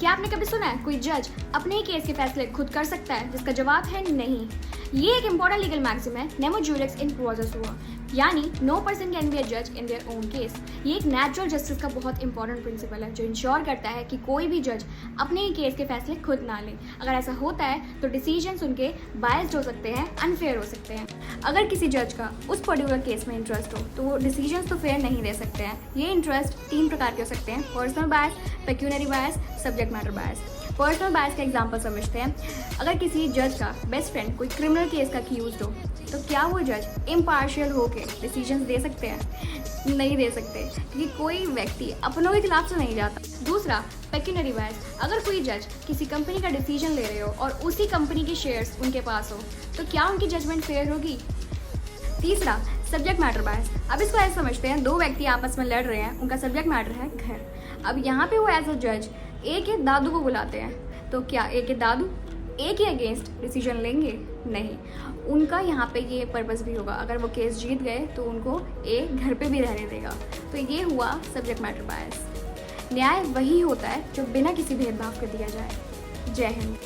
क्या आपने कभी सुना है कोई जज अपने ही केस के फैसले खुद कर सकता है? जिसका जवाब है नहीं। ये एक इंपॉर्टेंट लीगल मैक्सिम है, नेमो ज्यूरिक्स इन क्वाजा सुआ, यानी no person can be a जज इन देयर ओन केस। ये एक नेचुरल जस्टिस का बहुत इंपॉर्टेंट प्रिंसिपल है जो इंश्योर करता है कि कोई भी जज अपने ही केस के फैसले खुद ना ले। अगर ऐसा होता है तो डिसीजंस उनके बायस्ड हो सकते हैं, अनफेयर हो सकते हैं। अगर किसी जज का उस पर्टिकुलर केस में इंटरेस्ट हो तो वो डिसीजंस तो फेयर नहीं दे सकते हैं। ये इंटरेस्ट 3 प्रकार के हो सकते हैं: पर्सनल बायस, पेक्यूनरी बायस, सब्जेक्ट मैटर बायस। पर्सनल बायस का एग्जांपल समझते हैं। अगर किसी जज का बेस्ट फ्रेंड कोई क्रिमिनल केस का अक्यूज्ड हो तो क्या वो जज इम्पार्शियल होकर डिसीजंस दे सकते हैं? नहीं दे सकते, क्योंकि कोई व्यक्ति अपनों के खिलाफ तो नहीं जाता। दूसरा, पेक्यूनरी बायस। अगर कोई जज किसी कंपनी का डिसीजन ले रहे हो और उसी कंपनी के शेयर्स उनके पास हो तो क्या उनकी जजमेंट फेयर होगी? तीसरा, सब्जेक्ट मैटर बायस। अब इसको ऐसे समझते हैं, 2 व्यक्ति आपस में लड़ रहे हैं, उनका सब्जेक्ट मैटर है घर। अब यहाँ पे वो एज अ जज ए के दादू को बुलाते हैं, तो क्या ए के दादू ए के अगेंस्ट डिसीजन लेंगे? नहीं। उनका यहाँ पे ये पर्पस भी होगा, अगर वो केस जीत गए तो उनको ए घर पे भी रहने देगा। तो ये हुआ सब्जेक्ट मैटर बायस। न्याय वही होता है जो बिना किसी भेदभाव के दिया जाए। जय हिंद।